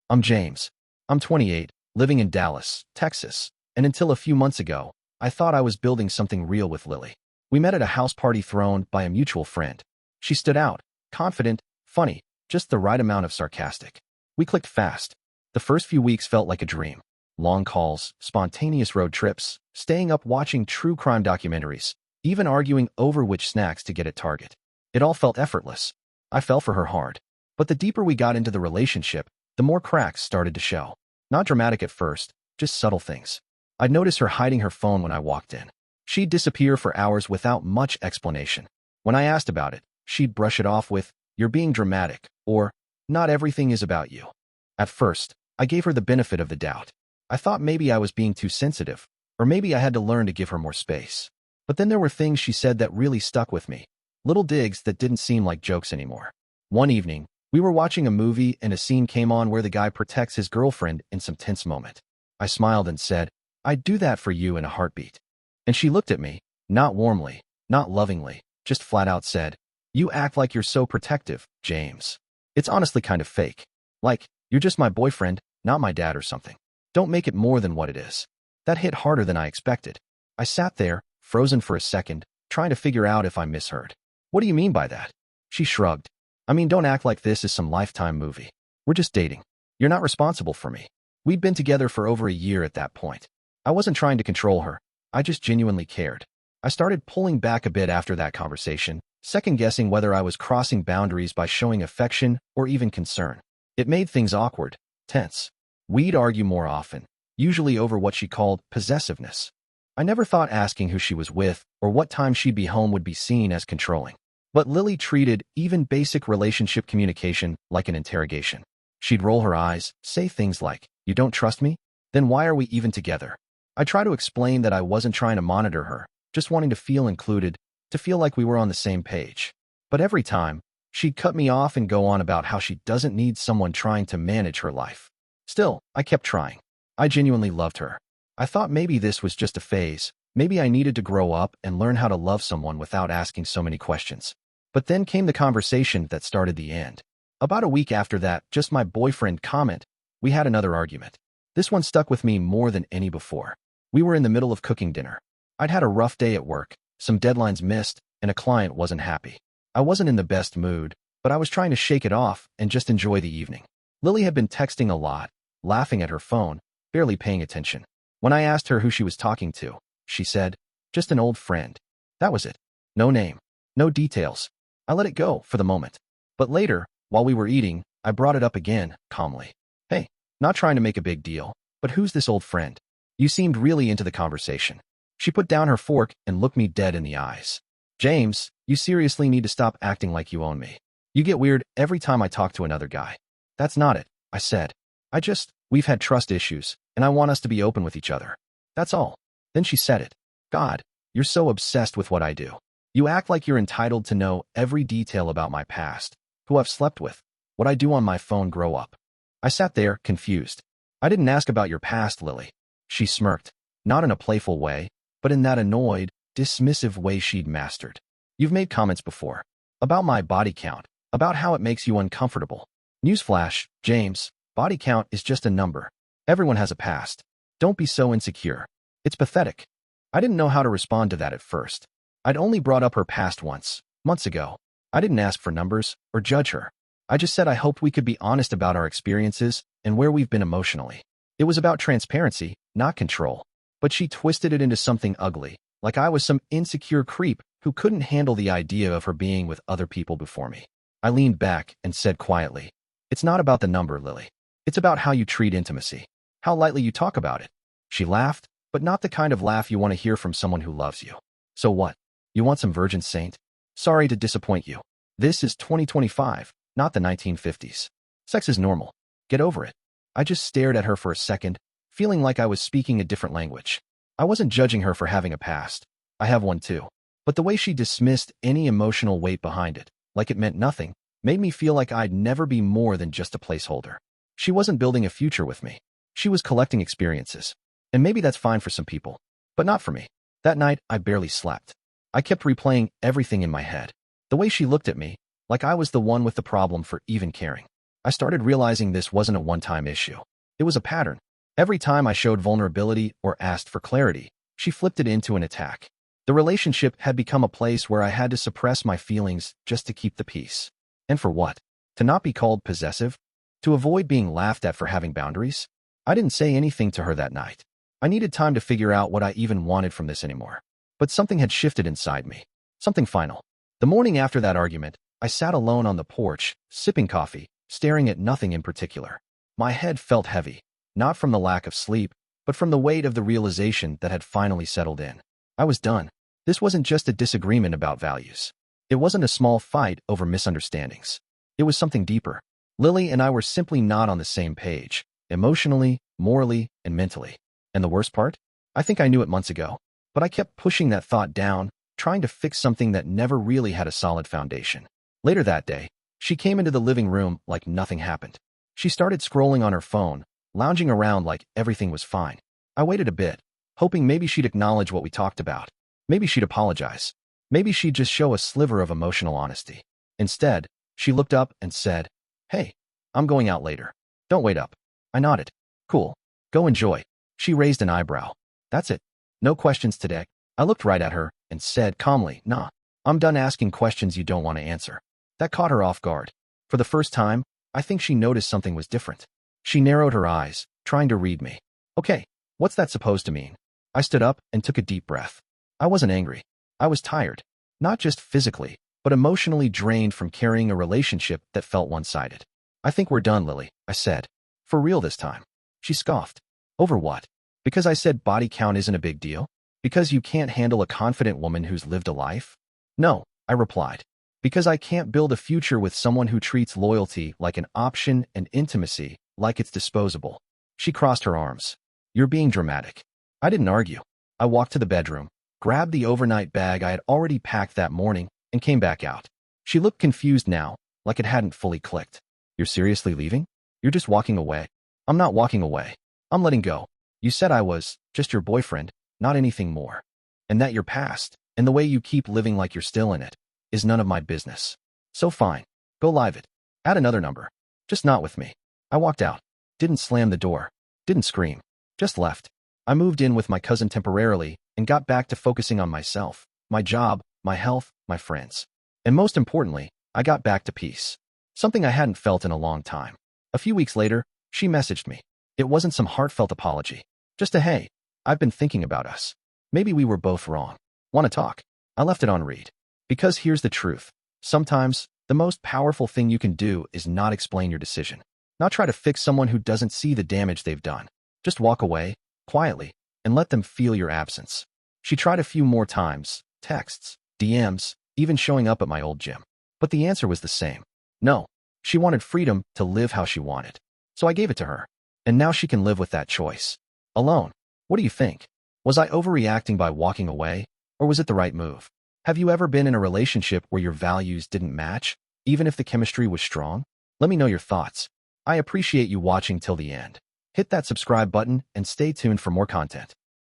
I'm James. I'm 28, living in Dallas, Texas, and until a few months ago, I thought I was building something real with Lily. We met at a house party thrown by a mutual friend. She stood out, confident, funny, just the right amount of sarcastic. We clicked fast. The first few weeks felt like a dream. Long calls, spontaneous road trips, staying up watching true crime documentaries, even arguing over which snacks to get at Target. It all felt effortless. I fell for her hard. But the deeper we got into the relationship, the more cracks started to show. Not dramatic at first, just subtle things. I'd notice her hiding her phone when I walked in. She'd disappear for hours without much explanation. When I asked about it, she'd brush it off with, "You're being dramatic," or, "Not everything is about you." At first, I gave her the benefit of the doubt. I thought maybe I was being too sensitive, or maybe I had to learn to give her more space. But then there were things she said that really stuck with me. Little digs that didn't seem like jokes anymore. One evening, we were watching a movie and a scene came on where the guy protects his girlfriend in some tense moment. I smiled and said, "I'd do that for you in a heartbeat." And she looked at me, not warmly, not lovingly, just flat out said, "You act like you're so protective, James. It's honestly kind of fake. Like, you're just my boyfriend, not my dad or something. Don't make it more than what it is." That hit harder than I expected. I sat there, frozen for a second, trying to figure out if I misheard. "What do you mean by that?" She shrugged. "I mean, don't act like this is some Lifetime movie. We're just dating. You're not responsible for me." We'd been together for over a year at that point. I wasn't trying to control her. I just genuinely cared. I started pulling back a bit after that conversation, second-guessing whether I was crossing boundaries by showing affection or even concern. It made things awkward, tense. We'd argue more often, usually over what she called possessiveness. I never thought asking who she was with or what time she'd be home would be seen as controlling. But Lily treated even basic relationship communication like an interrogation. She'd roll her eyes, say things like, "You don't trust me? Then why are we even together?" I try to explain that I wasn't trying to monitor her, just wanting to feel included, to feel like we were on the same page. But every time, she'd cut me off and go on about how she doesn't need someone trying to manage her life. Still, I kept trying. I genuinely loved her. I thought maybe this was just a phase. Maybe I needed to grow up and learn how to love someone without asking so many questions. But then came the conversation that started the end. About a week after that, just my boyfriend comment, we had another argument. This one stuck with me more than any before. We were in the middle of cooking dinner. I'd had a rough day at work, some deadlines missed, and a client wasn't happy. I wasn't in the best mood, but I was trying to shake it off and just enjoy the evening. Lily had been texting a lot, laughing at her phone, barely paying attention. When I asked her who she was talking to, she said, "Just an old friend." That was it. No name, no details. I let it go for the moment. But later, while we were eating, I brought it up again, calmly. "Hey, not trying to make a big deal, but who's this old friend? You seemed really into the conversation." She put down her fork and looked me dead in the eyes. "James, you seriously need to stop acting like you own me. You get weird every time I talk to another guy." "That's not it," I said. We've had trust issues, and I want us to be open with each other. That's all." Then she said it. "God, you're so obsessed with what I do. You act like you're entitled to know every detail about my past, who I've slept with, what I do on my phone. Grow up." I sat there, confused. "I didn't ask about your past, Lily." She smirked, not in a playful way, but in that annoyed, dismissive way she'd mastered. "You've made comments before. About my body count, about how it makes you uncomfortable. Newsflash, James, body count is just a number. Everyone has a past. Don't be so insecure. It's pathetic." I didn't know how to respond to that at first. I'd only brought up her past once, months ago. I didn't ask for numbers or judge her. I just said I hoped we could be honest about our experiences and where we've been emotionally. It was about transparency, not control. But she twisted it into something ugly, like I was some insecure creep who couldn't handle the idea of her being with other people before me. I leaned back and said quietly, "It's not about the number, Lily. It's about how you treat intimacy, how lightly you talk about it." She laughed, but not the kind of laugh you want to hear from someone who loves you. "So what? You want some virgin saint? Sorry to disappoint you. This is 2025, not the 1950s. Sex is normal. Get over it." I just stared at her for a second, feeling like I was speaking a different language. I wasn't judging her for having a past. I have one too. But the way she dismissed any emotional weight behind it, like it meant nothing, made me feel like I'd never be more than just a placeholder. She wasn't building a future with me. She was collecting experiences. And maybe that's fine for some people, but not for me. That night, I barely slept. I kept replaying everything in my head. The way she looked at me, like I was the one with the problem for even caring. I started realizing this wasn't a one-time issue. It was a pattern. Every time I showed vulnerability or asked for clarity, she flipped it into an attack. The relationship had become a place where I had to suppress my feelings just to keep the peace. And for what? To not be called possessive? To avoid being laughed at for having boundaries? I didn't say anything to her that night. I needed time to figure out what I even wanted from this anymore. But something had shifted inside me. Something final. The morning after that argument, I sat alone on the porch, sipping coffee, staring at nothing in particular. My head felt heavy, not from the lack of sleep, but from the weight of the realization that had finally settled in. I was done. This wasn't just a disagreement about values. It wasn't a small fight over misunderstandings. It was something deeper. Lily and I were simply not on the same page, emotionally, morally, and mentally. And the worst part? I think I knew it months ago, but I kept pushing that thought down, trying to fix something that never really had a solid foundation. Later that day, she came into the living room like nothing happened. She started scrolling on her phone, lounging around like everything was fine. I waited a bit, hoping maybe she'd acknowledge what we talked about. Maybe she'd apologize. Maybe she'd just show a sliver of emotional honesty. Instead, she looked up and said, "Hey, I'm going out later. Don't wait up." I nodded. "Cool. Go enjoy." She raised an eyebrow. "That's it. No questions today." I looked right at her and said calmly, "Nah, I'm done asking questions you don't want to answer." That caught her off guard. For the first time, I think she noticed something was different. She narrowed her eyes, trying to read me. "Okay, what's that supposed to mean?" I stood up and took a deep breath. I wasn't angry. I was tired. Not just physically, but emotionally drained from carrying a relationship that felt one-sided. "I think we're done, Lily," I said. "For real this time." She scoffed. "Over what? Because I said body count isn't a big deal? Because you can't handle a confident woman who's lived a life?" "No," I replied. "Because I can't build a future with someone who treats loyalty like an option and intimacy like it's disposable." She crossed her arms. "You're being dramatic." I didn't argue. I walked to the bedroom, grabbed the overnight bag I had already packed that morning, and came back out. She looked confused now, like it hadn't fully clicked. "You're seriously leaving? You're just walking away?" "I'm not walking away. I'm letting go. You said I was just your boyfriend, not anything more. And that your past, and the way you keep living like you're still in it, is none of my business. So fine. Go live it. Add another number. Just not with me." I walked out. Didn't slam the door. Didn't scream. Just left. I moved in with my cousin temporarily and got back to focusing on myself, my job, my health, my friends. And most importantly, I got back to peace. Something I hadn't felt in a long time. A few weeks later, she messaged me. It wasn't some heartfelt apology. Just a "Hey, I've been thinking about us. Maybe we were both wrong. Want to talk?" I left it on read. Because here's the truth. Sometimes, the most powerful thing you can do is not explain your decision. Not try to fix someone who doesn't see the damage they've done. Just walk away, quietly, and let them feel your absence. She tried a few more times, texts, DMs, even showing up at my old gym. But the answer was the same. No. She wanted freedom to live how she wanted. So I gave it to her. And now she can live with that choice. Alone. What do you think? Was I overreacting by walking away? Or was it the right move? Have you ever been in a relationship where your values didn't match, even if the chemistry was strong? Let me know your thoughts. I appreciate you watching till the end. Hit that subscribe button and stay tuned for more content.